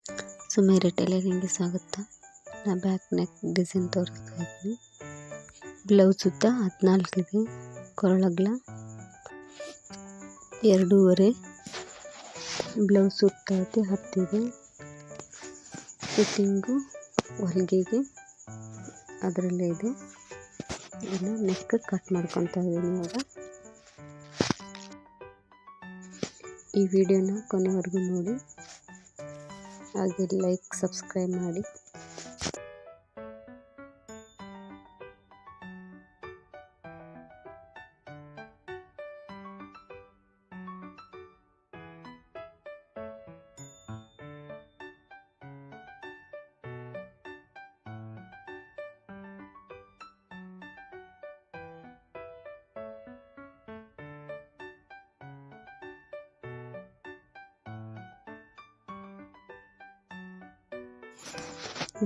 ಸುಮೇರೆ ಟೈಲರಿಂಗ್ಗೆ ಸ್ವಾಗತ. ನಾ back neck design ತೋರಿಸ್ತಾ ಇದ್ದೀನಿ. ಬ್ಲೌಸ್ ಉದ್ದ 14 ಇದೆ. ಕೊರಳಗಲ 2.5. ಬ್ಲೌಸ್ ಉದ್ದ 10 ಇದೆ. ಫಿಟ್ಟಿಂಗು ಹೊಲಿಗೆಗೆ ಅದರಲ್ಲೇ ಇದೆ. ಇದನ್ನು ನೆಕ್ ಕಟ್ ಮಾಡ್ಕೊತಾ ಇದ್ದೀನಿ. ಇವಾಗ ಈ ವಿಡಿಯೋನ ಕೊನೆವರೆಗೂ ನೋಡಿ, ಹಾಗೆ ಲೈಕ್ ಸಬ್ಸ್ಕ್ರೈಬ್ ಮಾಡಿ.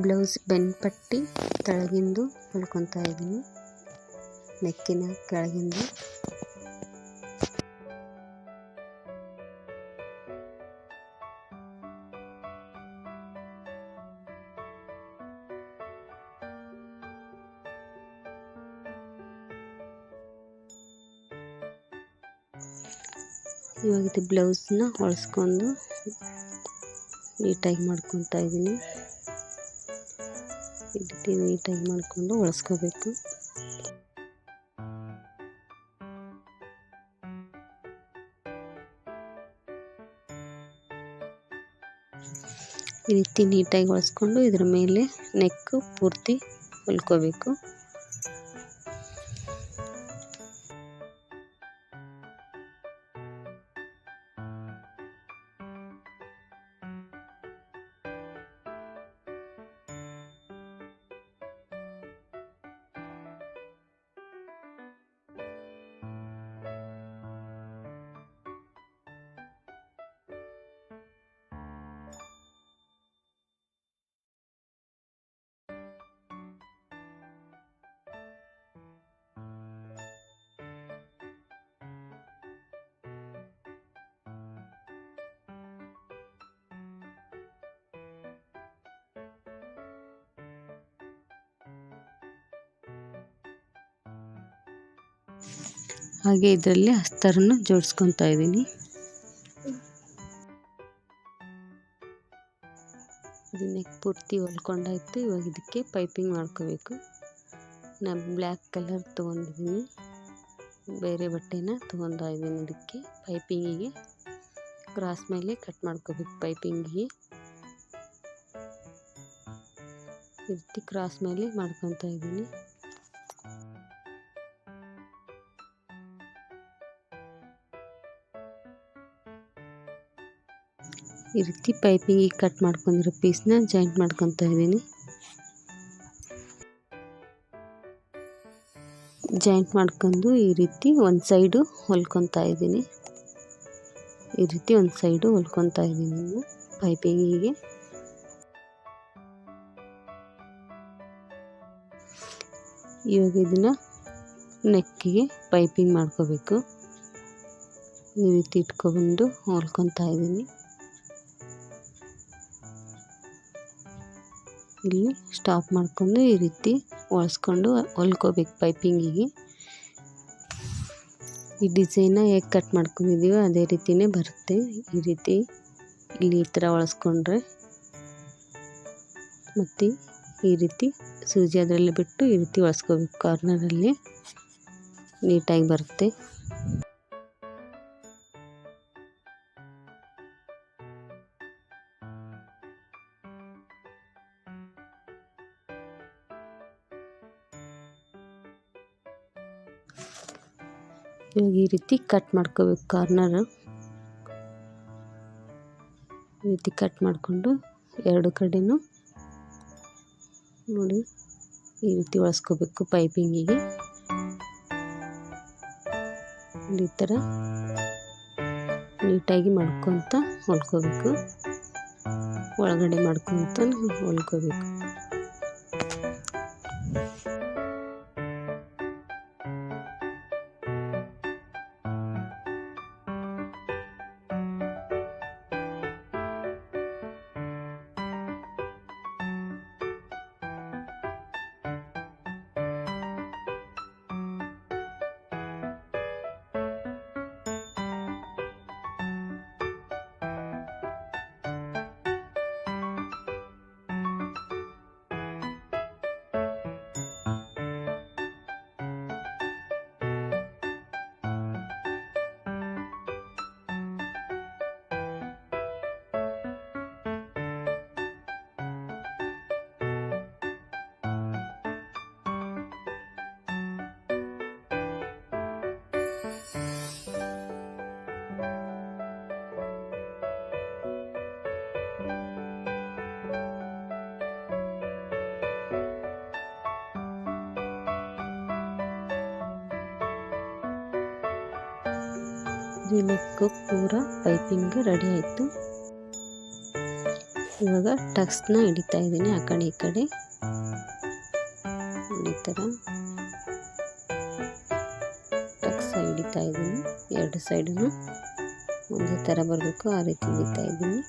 ಬ್ಲೌಸ್ ಬೆನ್ ಪಟ್ಟಿ ಕೆಳಗಿಂದು ಹೊಲ್ಕೊತಾ ಇದ್ದೀನಿ. ನೆಕ್ಕಿನ ಕೆಳಗಿಂದು ಇವಾಗ ಇದು ಬ್ಲೌಸ್ನ ಹೊಲಿಸ್ಕೊಂಡು ನೀಟಾಗಿ ಮಾಡ್ಕೊತಾ ಇದ್ದೀನಿ. ಈ ರೀತಿ ನೀಟಾಗಿ ಮಾಡಿಕೊಂಡು ಹೊಲಿಸ್ಕೋಬೇಕು. ಈ ರೀತಿ ನೀಟಾಗಿ ಹೊಲಿಸ್ಕೊಂಡು ಇದರ ಮೇಲೆ ನೆಕ್ ಪೂರ್ತಿ ಹೊಲ್ಕೋಬೇಕು. ಹಾಗೆ ಇದರಲ್ಲಿ ಅಸ್ತರನ್ನು ಜೋಡಿಸ್ಕೊತಾ ಇದ್ದೀನಿ. ಇದು ನೆಕ್ ಪೂರ್ತಿ ಹೊಲ್ಕೊಂಡಾಯ್ತು. ಇವಾಗ ಇದಕ್ಕೆ ಪೈಪಿಂಗ್ ಮಾಡ್ಕೋಬೇಕು. ನಾನು ಬ್ಲ್ಯಾಕ್ ಕಲರ್ ತೊಗೊಂಡಿದ್ದೀನಿ. ಬೇರೆ ಬಟ್ಟೆನ ತೊಗೊತಾ ಇದ್ದೀನಿ. ಇದಕ್ಕೆ ಪೈಪಿಂಗಿಗೆ ಕ್ರಾಸ್ ಮೇಲೆ ಕಟ್ ಮಾಡ್ಕೋಬೇಕು. ಪೈಪಿಂಗಿಗೆ ಈ ರೀತಿ ಕ್ರಾಸ್ ಮೇಲೆ ಮಾಡ್ಕೊತಾ ಇದ್ದೀನಿ. ಈ ರೀತಿ ಪೈಪಿಂಗಿಗೆ ಕಟ್ ಮಾಡ್ಕೊಂಡಿರೋ ಪೀಸ್ನ ಜಾಯಿಂಟ್ ಮಾಡ್ಕೊತಾ ಇದ್ದೀನಿ. ಜಾಯಿಂಟ್ ಮಾಡ್ಕೊಂಡು ಈ ರೀತಿ ಒಂದು ಸೈಡು ಹೊಲ್ಕೊತಾ ಇದ್ದೀನಿ. ಈ ರೀತಿ ಒಂದು ಸೈಡು ಹೊಲ್ಕೊತಾ ಇದ್ದೀನಿ ಪೈಪಿಂಗಿಗೆ. ಇವಾಗ ಇದನ್ನು ನೆಕ್ಕಿಗೆ ಪೈಪಿಂಗ್ ಮಾಡ್ಕೋಬೇಕು. ಈ ರೀತಿ ಇಟ್ಕೊಬಂದು ಹೊಲ್ಕೊತಾ ಇದ್ದೀನಿ. ಇಲ್ಲಿ ಸ್ಟಾಪ್ ಮಾಡ್ಕೊಂಡು ಈ ರೀತಿ ಹೊಲಿಸ್ಕೊಂಡು ಹೊಲ್ಕೋಬೇಕು ಪೈಪಿಂಗಿಗೆ. ಈ ಡಿಸೈನ ಹೇಗೆ ಕಟ್ ಮಾಡ್ಕೊಂಡಿದ್ದೀವೋ ಅದೇ ರೀತಿಯೇ ಬರುತ್ತೆ. ಈ ರೀತಿ ಇಲ್ಲಿ ಈ ಥರ ಹೊಲಿಸ್ಕೊಂಡ್ರೆ ಮತ್ತು ಈ ರೀತಿ ಸೂಜಿ ಅದರಲ್ಲಿ ಬಿಟ್ಟು ಈ ರೀತಿ ಹೊಲಿಸ್ಕೋಬೇಕು. ಕಾರ್ನರಲ್ಲಿ ನೀಟಾಗಿ ಬರುತ್ತೆ. ಇವಾಗ ಈ ರೀತಿ ಕಟ್ ಮಾಡ್ಕೋಬೇಕು. ಕಾರ್ನರು ಈ ರೀತಿ ಕಟ್ ಮಾಡಿಕೊಂಡು ಎರಡು ಕಡೆನೂ ನೋಡಿ ಈ ರೀತಿ ಹೊಲಿಸ್ಕೋಬೇಕು ಪೈಪಿಂಗಿಗೆ. ಈ ಥರ ನೀಟಾಗಿ ಮಾಡ್ಕೊತ ಹೊಲ್ಕೋಬೇಕು. ಒಳಗಡೆ ಮಾಡ್ಕೊತ ಹೊಲ್ಕೋಬೇಕು. ಈ ನೆಕ್ಕು ಪೂರ ಪೈಪಿಂಗ್ ರೆಡಿ ಆಯಿತು. ಇವಾಗ ಟಕ್ಸ್ನ ಹಿಡಿತಾ ಇದ್ದೀನಿ ಆ ಕಡೆ ಈ ಕಡೆ ಈ ಥರ ಟಕ್ಸ್ ಹಿಡಿತಾ ಇದ್ದೀನಿ. ಎರಡು ಸೈಡನ್ನು ಒಂದೇ ಥರ ಬರಬೇಕು ಆ ರೀತಿ ಹಿಡಿತಾ ಇದ್ದೀನಿ.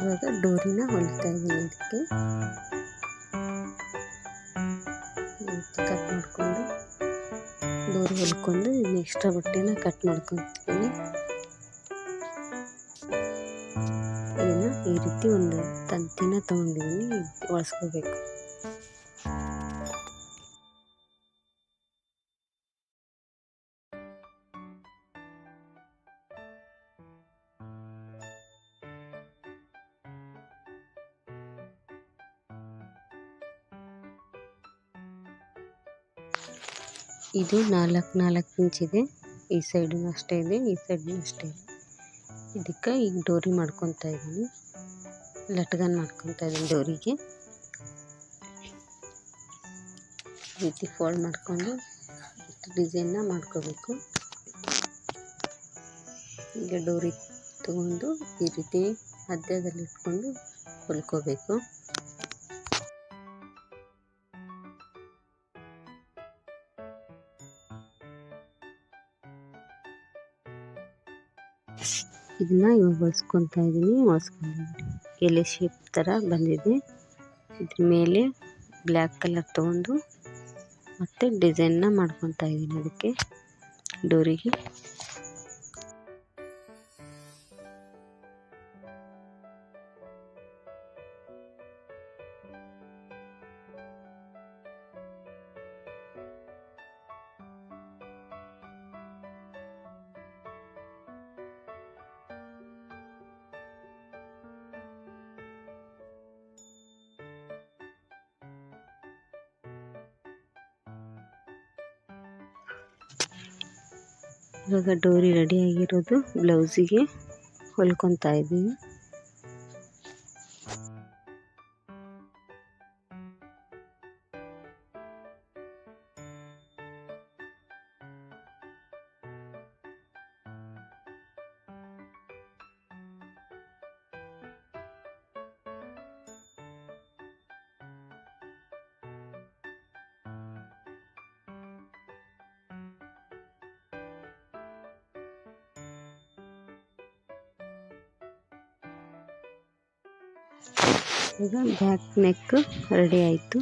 ಇವಾಗ ಡೋರಿನ ಹೊಲಿತಾ ಇದ್ದೀನಿ. ಅದಕ್ಕೆ ಕಟ್ ಮಾಡಿಕೊಂಡು ಡೋರಿ ಹೊಲ್ಕೊಂಡು ಎಕ್ಸ್ಟ್ರಾ ಬಟ್ಟೆನ ಕಟ್ ಮಾಡ್ಕೊತೀನಿ. ಇದನ್ನು ಈ ರೀತಿ ಒಂದು ತಂತಿನ ತೊಗೊಂಡಿದ್ದೀನಿ, ಒಳಸ್ಕೋಬೇಕು. ಇದು 4 ಇಂಚ್ ಇದೆ. ಈ ಸೈಡೂ ಅಷ್ಟೇ ಇದೆ, ಈ ಸೈಡೂ ಅಷ್ಟೇ ಇದೆ. ಇದಕ್ಕೆ ಈಗ ಡೋರಿ ಮಾಡ್ಕೊತಾ ಇದ್ದೀನಿ, ಲಟ್ಗನ್ ಮಾಡ್ಕೊತಾ ಇದ್ದೀನಿ. ಡೋರಿಗೆ ಈ ರೀತಿ ಫೋಲ್ಡ್ ಮಾಡಿಕೊಂಡು ಡಿಸೈನ್ನ ಮಾಡ್ಕೋಬೇಕು. ಈಗ ಡೋರಿ ತಗೊಂಡು ಈ ರೀತಿ ಮಧ್ಯದಲ್ಲಿ ಇಟ್ಕೊಂಡು ಹೊಲ್ಕೋಬೇಕು. ಇದನ್ನ ಇವಾಗ ಹೊಲ್ಸ್ಕೊತಾ ಇದ್ದೀನಿ. ಎಲೆ ಶೇಪ್ ಥರ ಬಂದಿದೆ. ಇದ್ರ ಮೇಲೆ ಬ್ಲ್ಯಾಕ್ ಕಲರ್ ತೊಗೊಂಡು ಮತ್ತೆ ಡಿಸೈನ್ನ ಮಾಡ್ಕೊತಾ ಇದ್ದೀನಿ ಅದಕ್ಕೆ ಡೋರಿಗೆ. ಇವಾಗ ಡೋರಿ ರೆಡಿ ಆಗಿರೋದು ಬ್ಲೌಸಿಗೆ ಹೊಲ್ಕೊತಾ ಇದ್ದೀನಿ. ಈಗ ಬ್ಯಾಕ್ ನೆಕ್ ರೆಡಿ ಆಯಿತು.